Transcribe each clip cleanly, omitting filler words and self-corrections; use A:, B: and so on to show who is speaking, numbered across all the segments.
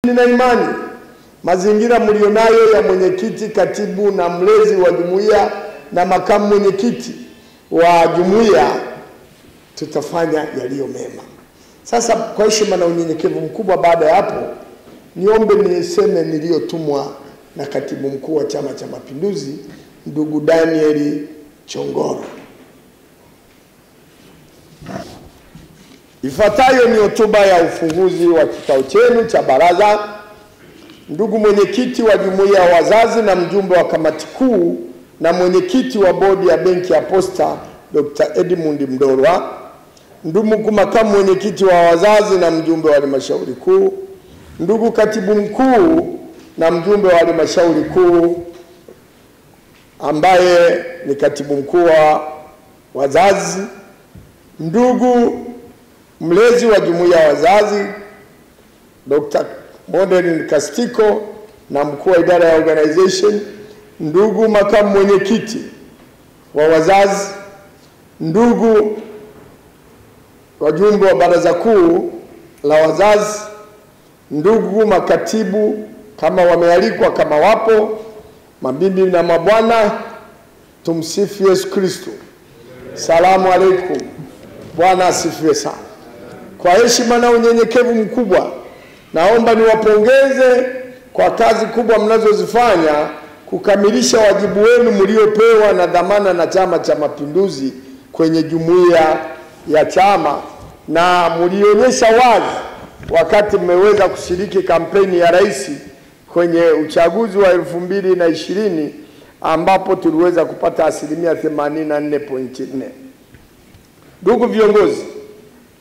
A: Nina imani mazingira mlionayo ya mwenyekiti, katibu na mlezi wa jumuiya na makamu mwenyekiti wa jumuiya tutafanya yaliyo mema. Sasa kwa heshima na unyenyekevu mkubwa, baada ya hapo niombe niseme niliyotumwa na katibu mkuu wa Chama cha Mapinduzi ndugu Daniel Chongoro. Ifuatayo ni hotuba ya ufunguzi wa kikao chenu cha baraza. Ndugu mwenyekiti wa jumuiya ya wazazi na mjumbe wa kamati kuu na mwenyekiti wa bodi ya benki ya Posta Dr. Edmund Mdorwa, ndugu makamu mwenyekiti wa wazazi na mjumbe wa halmashauri kuu, ndugu katibu mkuu na mjumbe wa halmashauri kuu ambaye ni katibu mkuu wa wazazi, ndugu mlezi wa jumuiya ya wazazi Dr. Modern Kastiko na mkuu wa idara ya organization, ndugu makamu mwenyekiti wa wazazi, ndugu wajumbe wa baraza kuu la wazazi, ndugu makatibu kama wamealikwa kama wapo, mabibi na mabwana, tumsifu Yesu Kristo. Salamu alaikum. Bwana asifiwe sana. Kwa heshima na unyenyekevu mkubwa, naomba niwapongeze kwa kazi kubwa mnazozifanya kukamilisha wajibu wenu mliopewa na dhamana na Chama cha Mapinduzi kwenye jumuiya ya chama, na mlionyesha wazi wakati mmeweza kushiriki kampeni ya rais kwenye uchaguzi wa 2020 ambapo tuliweza kupata 84.4%. Ndugu viongozi,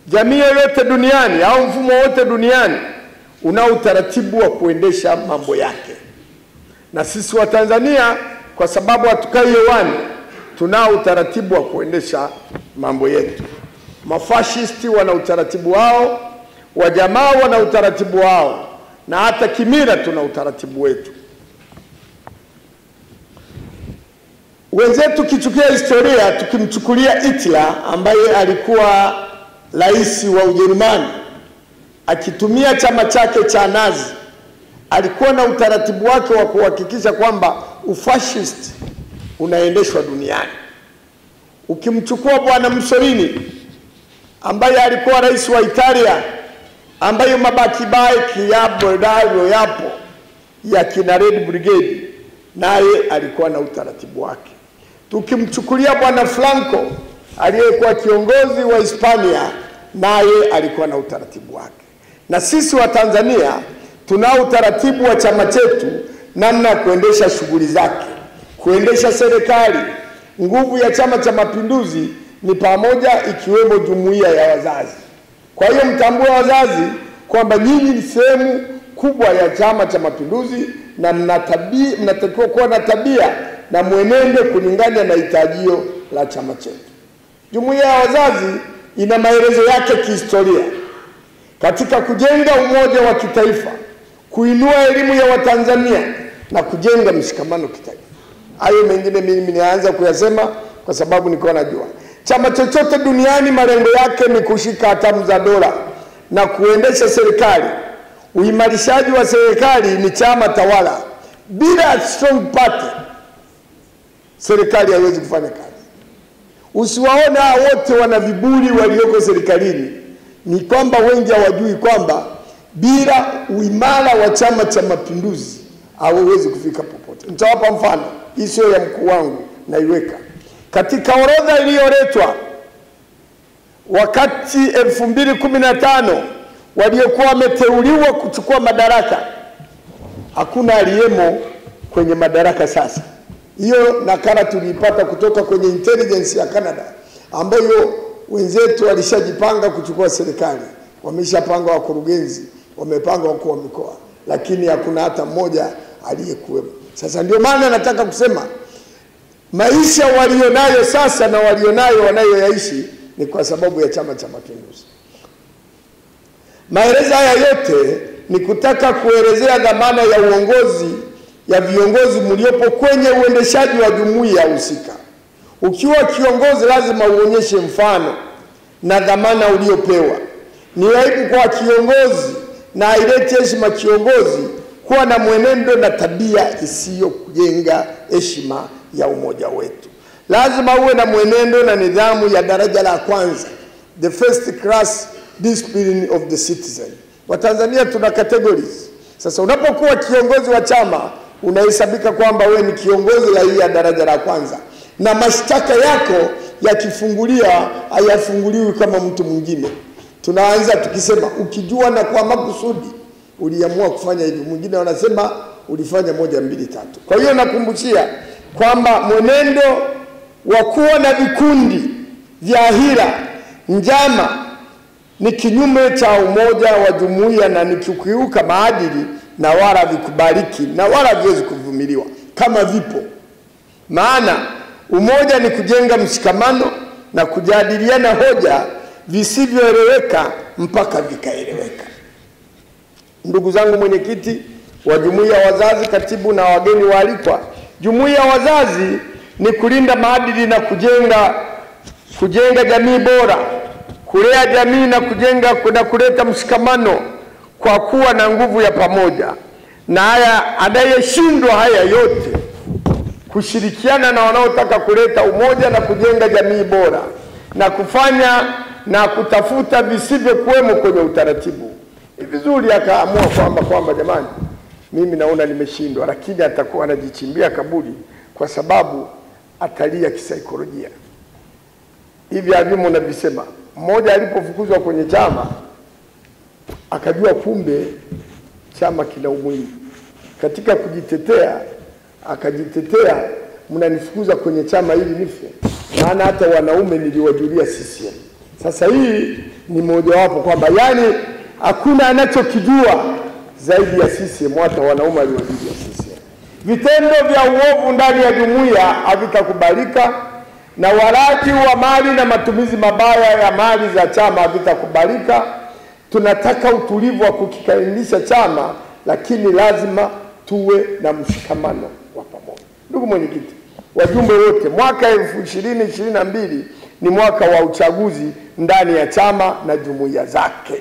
A: jamii yote duniani au mfumo wote duniani una utaratibu wa kuendesha mambo yake, na sisi wa Tanzania kwa sababu hatukai hewani tunao utaratibu wa kuendesha mambo yetu. Mafashisti wana utaratibu wao, wajamaa wana utaratibu wao, na hata kimila tuna utaratibu wetu. Wenzetu kichukia historia, tukimchukulia Hitler ambaye alikuwa rais wa Ujerumani akitumia chama chake cha Nazi, alikuwa na utaratibu wake wa kuhakikisha kwamba ufascist unaendeshwa duniani. Ukimchukua bwana Mussolini ambaye alikuwa rais wa Italia, ambaye mabaki yapo ya kina Red Brigade, naye alikuwa na utaratibu wake. Tukimchukulia bwana Franco aliyekuwa kiongozi wa Hispania, naye alikuwa na utaratibu wake. Na sisi wa Tanzania tunao utaratibu wa chama chetu namna kuendesha shughuli zake, kuendesha serikali. Nguvu ya Chama cha Mapinduzi ni pamoja ikiwemo jumuiya ya wazazi. Kwa hiyo mtambue wazazi kwamba nyinyi ni sehemu kubwa ya Chama cha Mapinduzi na mnatakiwa kuwa na tabia na mwenendo kulingana na hitajio la chama chetu. Jumuiya ya wazazi ina maelezo yake kihistoria katika kujenga umoja wa kitaifa, kuinua elimu ya Watanzania na kujenga mshikamano kitaifa. Hayo mengine mimi nianza kuyasema kwa sababu niko najua. Chama chochote duniani malengo yake ni kushika hatamu za dola na kuendesha serikali. Uimarishaji wa serikali ni chama tawala. Bila strong party serikali haiwezi kufanya kazi. Usiwaona wote wana viburi walioko serikalini, ni kwamba wengi hawajui kwamba bila uimara wa Chama cha Mapinduzi hawezi kufika popote. Nitawapa mfano, hii sio ya mkuu wangu, naiweka katika orodha iliyoletwa wakati 2015 waliokuwa wameteuliwa kuchukua madaraka. Hakuna aliyemo kwenye madaraka sasa. Hiyo nakala tulipata kutoka kwenye intelligence ya Canada, ambayo wenzetu walishajipanga kuchukua serikali. Wameshapanga wakurugenzi, wamepanga wakuu wa mikoa, lakini hakuna hata mmoja aliyekuwemo. Sasa ndio maana nataka kusema maisha walionayo sasa na walionayo wanayoyaishi ni kwa sababu ya Chama cha Mapinduzi. Maelezo haya yote ni kutaka kuelezea dhamana ya uongozi ya viongozi mliopo kwenye uendeshaji wa jumuiya husika. Ukiwa kiongozi lazima uonyeshe mfano na dhamana uliopewa. Ni aibu kwa kiongozi na haileti heshima kiongozi kuwa na mwenendo na tabia isiyo kujenga heshima ya umoja wetu. Lazima uwe na mwenendo na nidhamu ya daraja la kwanza, the first class discipline of the citizen. Watanzania tuna categories. Sasa unapokuwa kiongozi wa chama, unahesabika kwamba wewe ni kiongozi raia ya daraja la kwanza, na mashtaka yako yakifunguliwa hayafunguliwi kama mtu mwingine. Tunaanza tukisema ukijua na kwa makusudi uliamua kufanya hivi, mwingine wanasema ulifanya 1 2 3. Kwa hiyo nakumbushia kwamba mwenendo wa kuwa na vikundi vya hila, njama ni kinyume cha umoja wa jumuiya na ni kukiuka maadili, na wala vikubaliki na wala viwezi kuvumiliwa kama vipo. Maana umoja ni kujenga mshikamano na kujadiliana hoja visivyoeleweka mpaka vikaeleweka. Ndugu zangu mwenyekiti wa jumuiya ya wazazi, katibu na wageni waalikwa, jumuiya ya wazazi ni kulinda maadili na kujenga jamii bora, kulea jamii na kuleta mshikamano kwa kuwa na nguvu ya pamoja. Na haya anayeshindwa haya yote kushirikiana na wanaotaka kuleta umoja na kujenga jamii bora na kufanya na kutafuta visivyo kuwemo kwenye utaratibu. Vizuri akaamua kwamba jamani, mimi naona nimeshindwa, lakini atakuwa anajichimbia kaburi kwa sababu atalia kisaikolojia. Hivi havimo na visema. Mmoja alipofukuzwa kwenye chama akajua kumbe chama kina umuhimu. Katika kujitetea akajitetea, mnanifukuza kwenye chama ili nife, maana hata wanaume niliwajulia CCM. Sasa hii ni moja wapo kwamba yani hakuna anachokijua zaidi ya CCM, hata wanaume waliwajulia CCM. Vitendo vya uovu ndani ya jumuiya havitakubalika, na walaji wa mali na matumizi mabaya ya mali za chama havitakubalika. Tunataka utulivu wa kukikainisha chama, lakini lazima tuwe na mshikamano wa pamoja. Ndugu mwenyekiti, wajumbe wote, mwaka 2022 ni mwaka wa uchaguzi ndani ya chama na jumuiya zake.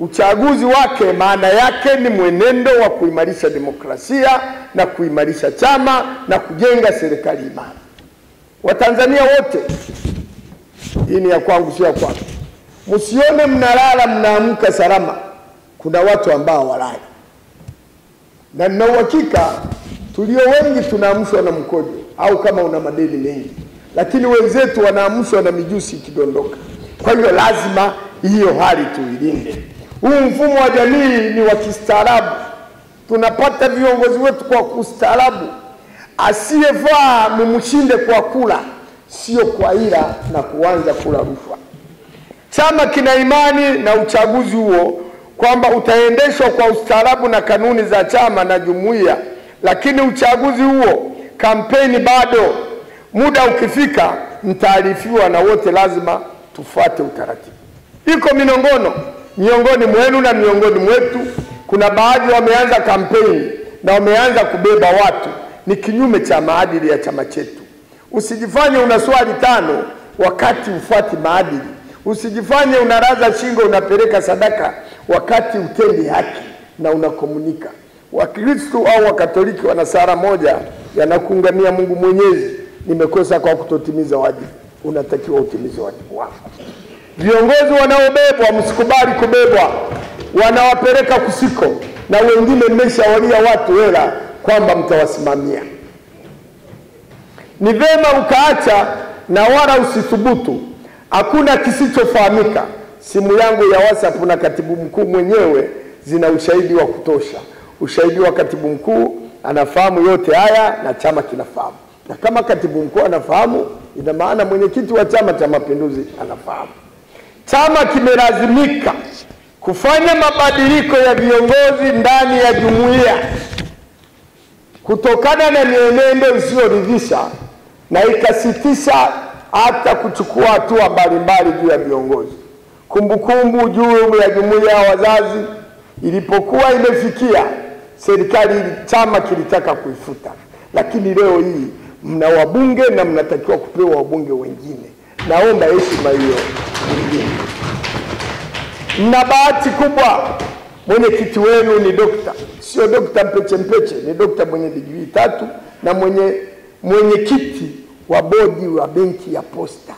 A: Uchaguzi wake maana yake ni mwenendo wa kuimarisha demokrasia na kuimarisha chama na kujenga serikali imara. Watanzania wote, hii ni ya kwangu sio ya kwako, msione mnalala mnaamka salama. Kuna watu ambao walala, na nina uhakika tulio wengi tunaamshwa na mkojo au kama una madeni mengi, lakini wenzetu wanaamshwa na mijusi ikidondoka. Kwa hiyo lazima hiyo hali tuilinde. Huu mfumo wa jamii ni wa kistaarabu. Tunapata viongozi wetu kwa kustaarabu. Asiyefaa mumshinde kwa kula, sio kwa ila na kuanza kula rushwa. Chama kina imani na uchaguzi huo kwamba utaendeshwa kwa ustaarabu na kanuni za chama na jumuiya, lakini uchaguzi huo, kampeni bado. Muda ukifika mtaarifiwa, na wote lazima tufuate utaratibu. Iko minongono miongoni mwenu na miongoni mwetu. Kuna baadhi wameanza kampeni na wameanza kubeba watu, ni kinyume cha maadili ya chama chetu. Usijifanye una swali 5 wakati ufuati maadili. Usijifanye unaraza shingo unapeleka sadaka wakati utendi haki na unakomunika. Wakristo au Wakatoliki wana sala moja yanakuungamia Mungu Mwenyezi, nimekosa kwa kutotimiza wajibu. Unatakiwa utimize wajibu wako. Viongozi wanaobebwa msikubali kubebwa, wanawapeleka kusiko, na wengine mmeshawalia watu hela kwamba mtawasimamia. Ni vema ukaacha na wala usithubutu. Hakuna kisichofahamika. Simu yangu ya WhatsApp na katibu mkuu mwenyewe zina ushahidi wa kutosha. Ushahidi wa katibu mkuu, anafahamu yote haya na chama kinafahamu. Na kama katibu mkuu anafahamu, ina maana mwenyekiti wa Chama cha Mapinduzi anafahamu. Chama kimelazimika kufanya mabadiliko ya viongozi ndani ya jumuiya kutokana na mienendo isiyoridhisha, na ikasitisha hata kuchukua hatua mbalimbali juu ya viongozi. Kumbukumbu juu ya jumuiya ya wazazi ilipokuwa imefikia, serikali chama kilitaka kuifuta, lakini leo hii mna wabunge na mnatakiwa kupewa wabunge wengine. Naomba heshima hiyo. Mna bahati kubwa, Mwenyekiti wenu ni dokta, sio dokta mpeche mpeche, ni dokta mwenye degree 3 na mwenyekiti wa bodi wa benki ya Posta.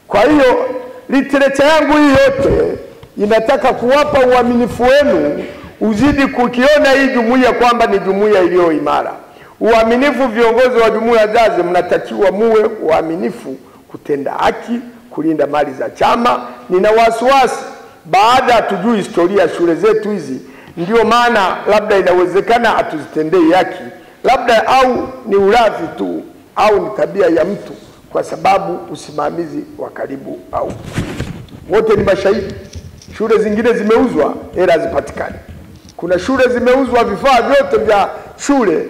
A: Kwa hiyo literature yangu hii yote inataka kuwapa uaminifu wenu uzidi kukiona hii jumuiya kwamba ni jumuiya iliyo imara. Uaminifu, viongozi wa jumuiya ya wazazi mnatakiwa muwe uaminifu, kutenda haki, kulinda mali za chama. Nina wasiwasi baada tujui historia ya shule zetu hizi, ndio maana labda inawezekana hatuzitendei haki, labda au ni urafi tu au ni tabia ya mtu, kwa sababu usimamizi wa karibu au wote ni mashahidi. Shule zingine zimeuzwa, hela zipatikane. Kuna shule zimeuzwa, vifaa vyote vya shule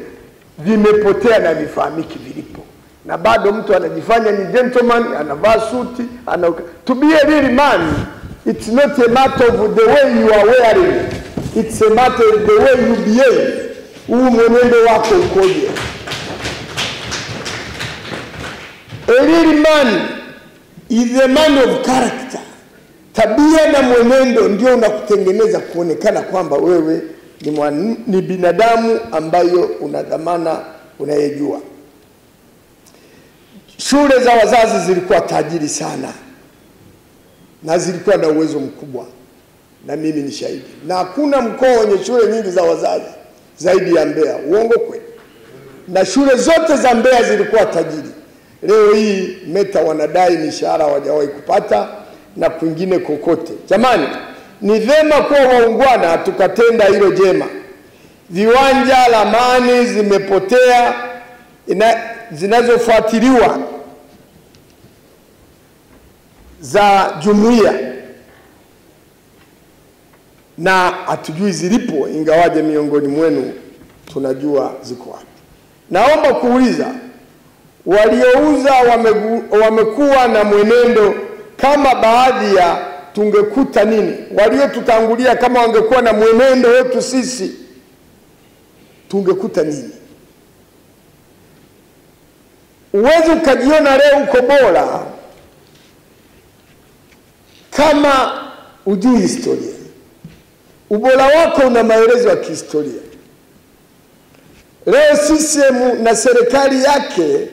A: vimepotea na vifahamiki vilipo, na bado mtu anajifanya ni gentleman, anavaa suti, to be a real man, it's not a matter of the way you are wearing, it's a matter of the way you behave. Mwenendo wako ukoje? A real man is a man of character. Tabia na mwenendo ndio unakutengeneza kuonekana kwamba wewe ni binadamu ambayo una dhamana unayejua. Shule za wazazi zilikuwa tajiri sana na zilikuwa na uwezo mkubwa, na mimi ni shahidi. Na hakuna mkoa wenye shule nyingi za wazazi zaidi ya Mbeya. Uongo kweli? Na shule zote za Mbeya zilikuwa tajiri. Leo hii META wanadai mishahara hawajawahi kupata na kwingine kokote. Jamani, ni vema kwa waungwana tukatenda hilo jema. Viwanja, lamani zimepotea zinazofuatiliwa za jumuiya, na hatujui zilipo, ingawaje miongoni mwenu tunajua ziko wapi. Naomba kuuliza, waliouza wamekuwa na mwenendo kama baadhi ya tungekuta nini? Waliotutangulia kama wangekuwa na mwenendo wetu sisi, tungekuta nini? Uwezi ukajiona leo uko bora kama ujui historia. Ubora wako una maelezo ya kihistoria. Leo CCM na serikali yake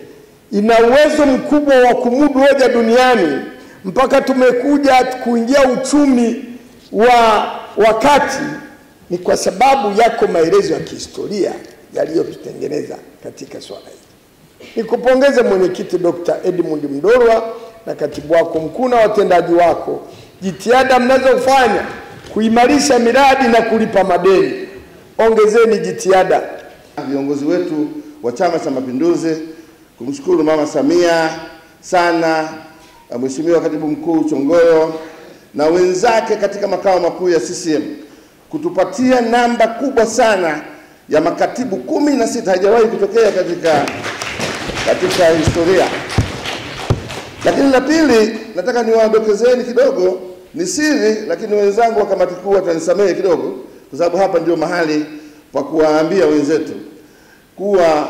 A: ina uwezo mkubwa wa kumudu hoja duniani, mpaka tumekuja kuingia uchumi wa wakati, ni kwa sababu yako maelezo ya kihistoria yaliyotutengeneza katika swala hili. Nikupongeze mwenyekiti Dr. Edmund Mdorwa na katibu wako mkuu na watendaji wako, jitihada mnazofanya kuimarisha miradi na kulipa madeni. Ongezeni jitihada.
B: Viongozi wetu wa Chama cha Mapinduzi, kumshukuru Mama Samia sana, Mheshimiwa Katibu Mkuu Chongoyo na wenzake katika makao makuu ya CCM kutupatia namba kubwa sana ya makatibu 16. Haijawahi kutokea katika historia. Lakini la pili, nataka niwadokezeni kidogo, ni siri, lakini wenzangu wa kamati kuu watanisamehe kidogo, kwa sababu hapa ndio mahali pa kuwaambia wenzetu kuwa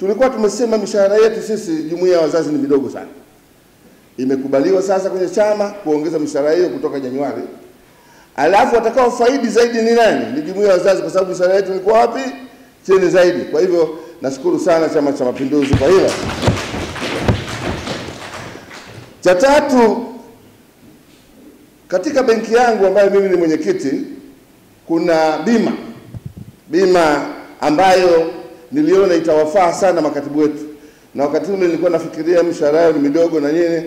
B: tulikuwa tumesema mishahara yetu sisi jumuiya ya wazazi ni midogo sana. Imekubaliwa sasa kwenye chama kuongeza mishahara hiyo kutoka Januari. Alafu watakao faidi zaidi ni nani? Ni jumuiya ya wazazi, kwa sababu mishahara yetu ilikuwa wapi? Chini zaidi. Kwa hivyo nashukuru sana Chama cha Mapinduzi kwa hilo. Cha tatu, katika benki yangu ambayo mimi ni mwenyekiti, kuna bima ambayo niliona itawafaa sana makatibu wetu. Na wakati ule nilikuwa nafikiria mshahara yao ni midogo na nini,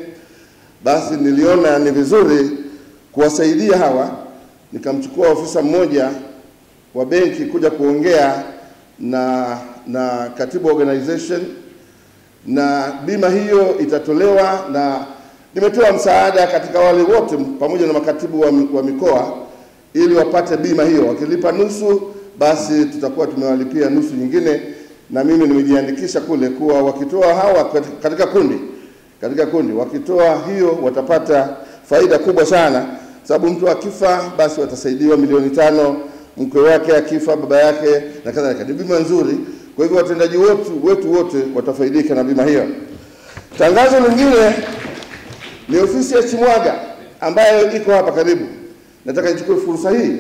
B: basi niliona ni vizuri kuwasaidia hawa. Nikamchukua ofisa mmoja wa benki kuja kuongea na katibu organization, na bima hiyo itatolewa, na nimetoa msaada katika wale wote pamoja na makatibu wa mikoa ili wapate bima hiyo. Wakilipa nusu, basi tutakuwa tumewalipia nusu nyingine, na mimi nimejiandikisha kule kuwa wakitoa hawa katika kundi wakitoa hiyo watapata faida kubwa sana, sababu mtu akifa basi watasaidiwa milioni 5, mke wake akifa, baba yake na kadhalika. Ni bima nzuri. Kwa hivyo watendaji wetu wote watafaidika na bima hiyo. Tangazo lingine ni ofisi ya Chimwaga ambayo iko hapa karibu. Nataka nichukue fursa hii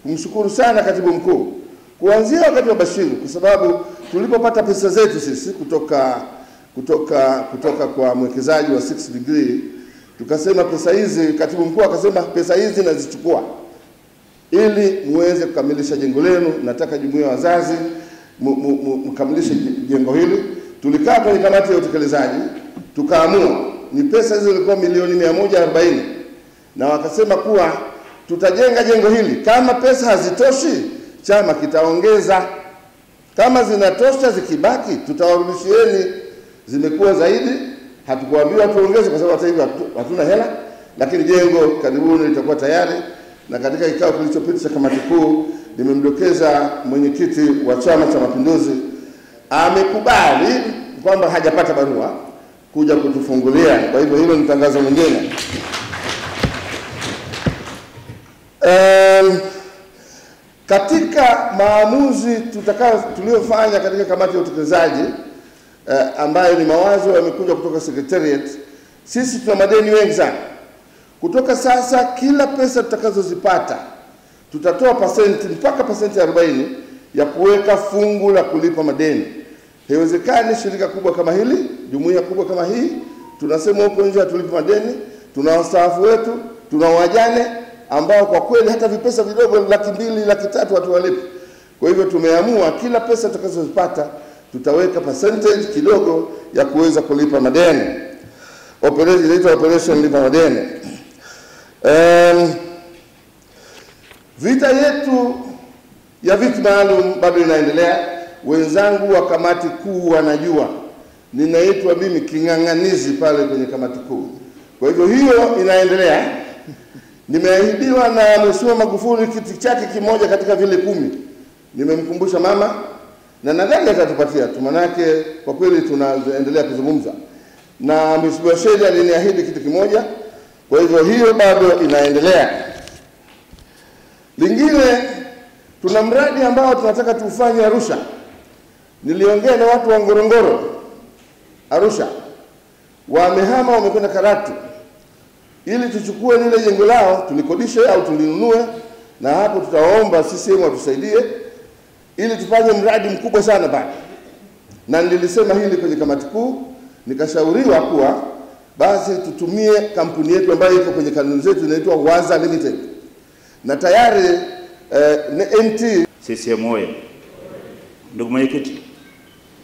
B: kumshukuru sana katibu mkuu kuanzia wakati wa Bashiru, kwa sababu tulipopata pesa zetu sisi kutoka kwa mwekezaji wa 6 Degree, tukasema pesa hizi, katibu mkuu akasema pesa hizi nazichukua ili muweze kukamilisha jengo lenu. Nataka jumuiya ya wazazi mkamilishe jengo hili. Tulikaa kwenye kamati ya utekelezaji tukaamua, ni pesa hizo zilikuwa milioni 140, na wakasema kuwa tutajenga jengo hili. Kama pesa hazitoshi, chama kitaongeza. Kama zinatosha, zikibaki tutawarudishieni. Zimekuwa zaidi, hatukuambiwa tuongeze kwa sababu hata hivyo hatuna hela, lakini jengo karibuni litakuwa tayari. Na katika kikao kilichopita cha kamati kuu, nimemdokeza mwenyekiti wa Chama cha Mapinduzi amekubali kwamba hajapata barua kuja kutufungulia. Kwa hivyo hilo ni tangazo lingine. Katika maamuzi tuliyofanya katika kamati ya utekelezaji, ambayo ni mawazo yamekuja kutoka secretariat, sisi tuna madeni mengi sana. Kutoka sasa kila pesa tutakazozipata tutatoa mpaka pasenti 40 ya kuweka fungu la kulipa madeni. Haiwezekani shirika kubwa kama hili, jumuiya kubwa kama hii, tunasema huko nje hatulipi madeni, tuna wastaafu wetu, tuna wajane ambao kwa kweli hata vipesa vidogo 200,000, 300,000 hatuwalipi. Kwa hivyo tumeamua kila pesa tutakazozipata tutaweka percentage kidogo ya kuweza kulipa madeni. Operation lipa madeni. Vita yetu ya viti maalum bado inaendelea. Wenzangu wa kamati kuu wanajua ninaitwa mimi king'ang'anizi pale kwenye kamati kuu. Kwa hivyo hiyo inaendelea. Nimeahidiwa na Mheshimiwa Magufuli kiti chake kimoja katika vile 10. Nimemkumbusha mama na nadhani atatupatia tu, manake kwa kweli tunaendelea kuzungumza. Na Mheshimiwa Sheria aliniahidi kiti kimoja. Kwa hivyo hiyo bado inaendelea. Lingine, tuna mradi ambao tunataka tufanye Arusha. Niliongea na watu wa Ngorongoro Arusha, wamehama wamekwenda Karatu, ili tuchukue lile jengo lao tulikodishe au tulinunue, na hapo tutaomba CCM watusaidie ili tufanye mradi mkubwa sana pale. Na nilisema hili kwenye kamati kuu, nikashauriwa kuwa basi tutumie kampuni yetu ambayo iko kwenye kanuni zetu, inaitwa Waza Limited. Na tayari MT
C: CCM oye. Ndugu mwenyekiti,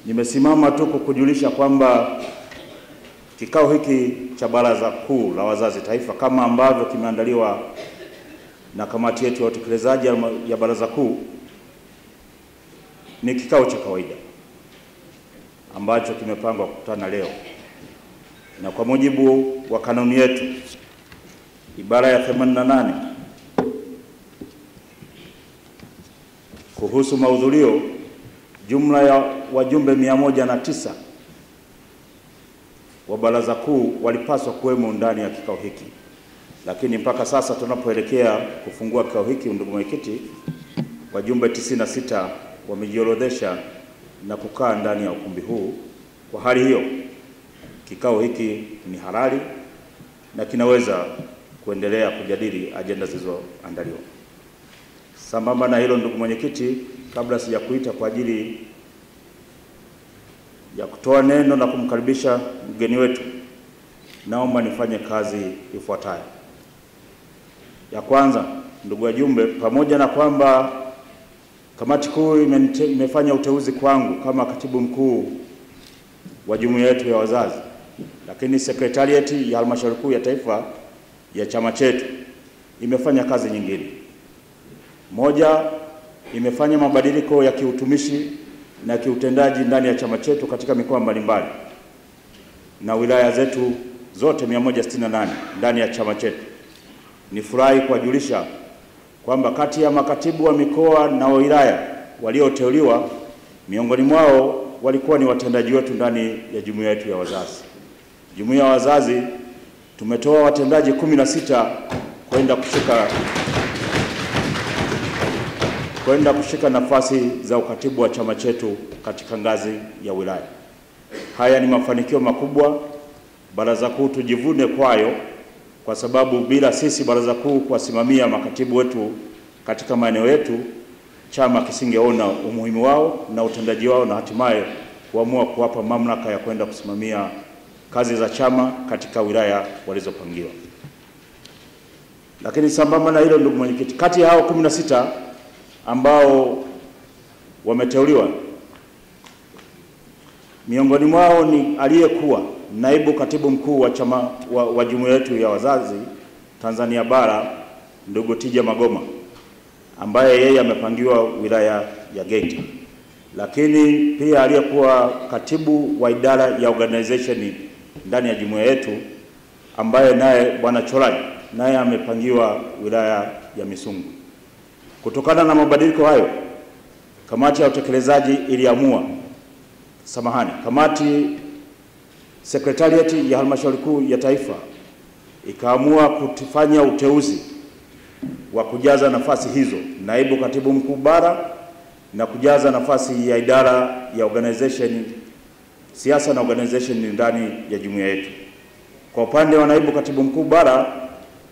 C: nimesimama tu kukujulisha kwamba kikao hiki cha Baraza Kuu la Wazazi Taifa kama ambavyo kimeandaliwa na kamati yetu ya utekelezaji ya Baraza Kuu ni kikao cha kawaida ambacho kimepangwa kukutana leo, na kwa mujibu wa kanuni yetu ibara ya 88 kuhusu mahudhurio, jumla ya wajumbe 109 wa Baraza Kuu walipaswa kuwemo ndani ya kikao hiki. Lakini mpaka sasa tunapoelekea kufungua kikao hiki, ndugu mwenyekiti, wajumbe 96 wamejiorodhesha na kukaa ndani ya ukumbi huu. Kwa hali hiyo, kikao hiki ni halali na kinaweza kuendelea kujadili ajenda zilizoandaliwa. Sambamba na hilo, ndugu mwenyekiti, kabla sijakuita kwa ajili ya kutoa neno na kumkaribisha mgeni wetu, naomba nifanye kazi ifuatayo. Ya kwanza, ndugu wajumbe, pamoja na kwamba kamati kuu imefanya uteuzi kwangu kama katibu mkuu wa jumuiya yetu ya wazazi, lakini sekretariati ya halmashauri kuu ya taifa ya chama chetu imefanya kazi nyingine. Moja, imefanya mabadiliko ya kiutumishi na kiutendaji ndani ya chama chetu katika mikoa mbalimbali na wilaya zetu zote 168 ndani ya chama chetu. Nifurahi kuwajulisha kwamba kati ya makatibu wa mikoa na wilaya walioteuliwa, miongoni mwao walikuwa ni watendaji wetu ndani ya jumuiya yetu ya wazazi. Jumuiya ya wazazi tumetoa watendaji 16 kwenda kushika nafasi za ukatibu wa chama chetu katika ngazi ya wilaya. Haya ni mafanikio makubwa Baraza Kuu tujivune kwayo, kwa sababu bila sisi Baraza Kuu kuwasimamia makatibu wetu katika maeneo yetu chama kisingeona umuhimu wao na utendaji wao na hatimaye kuamua kuwapa mamlaka ya kwenda kusimamia kazi za chama katika wilaya walizopangiwa. Lakini sambamba na hilo, ndugu mwenyekiti, kati ya hao 16 ambao wameteuliwa, miongoni mwao ni aliyekuwa naibu katibu mkuu wa chama wa jumuiya yetu ya wazazi Tanzania bara, ndugu Tija Magoma, ambaye yeye amepangiwa wilaya ya Geita. Lakini pia aliyekuwa katibu wa idara ya organization ndani ya jumuiya yetu, ambaye naye bwana Cholai, naye amepangiwa wilaya ya Misungu. Kutokana na mabadiliko hayo, kamati ya utekelezaji iliamua, kamati sekretariati ya halmashauri kuu ya taifa ikaamua kufanya uteuzi wa kujaza nafasi hizo, naibu katibu mkuu bara na kujaza nafasi ya idara ya organization, siasa na organization ndani ya jumuiya yetu. Kwa upande wa naibu katibu mkuu bara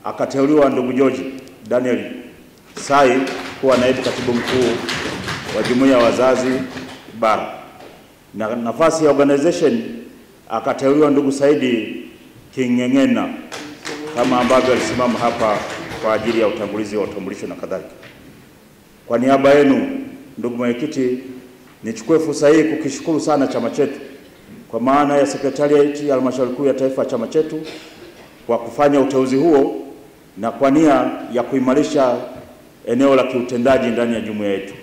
C: akateuliwa ndugu George Daniel Sai kuwa naibu katibu mkuu wa jumuiya ya wazazi bara, na nafasi ya organization akateuliwa ndugu Saidi Kingengena kama ambavyo alisimama hapa kwa ajili ya utangulizi wa utambulisho na kadhalika. Kwa niaba yenu, ndugu mwenyekiti, nichukue fursa hii kukishukuru sana chama chetu kwa maana ya sekretariati ya halmashauri kuu ya taifa chama chetu kwa kufanya uteuzi huo na kwa nia ya kuimarisha eneo la kiutendaji ndani ya jumuiya yetu.